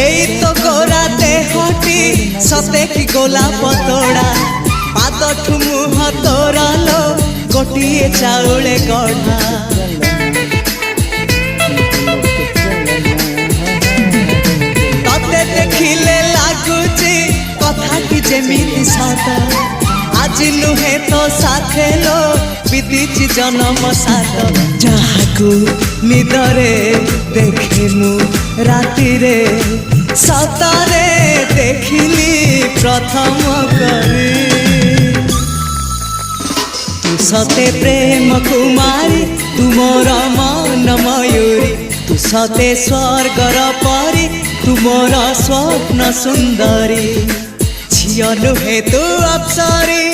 এই তো গোরা দেহটি সতে কি গোলাপ তোড়া পাদঠু মুহ তোরালো গোটিয়ে চাউলে গড়া ততে দেখিলে লাগুছি কথাটি যেমিতি সত আজি নুহে তো সাথে লো বিতিছি জনম সাত যাহাকু নিদরে দেখে মু রাতিরে সতরে দেখিলি প্রথম করে তু সতে প্রেম কুমারী তু মোর মন ময়ূরী তু সতে স্বর্গর পরি তু মোর স্বপ্ন সুন্দরী ঝিও নুহে তু অপ্সরী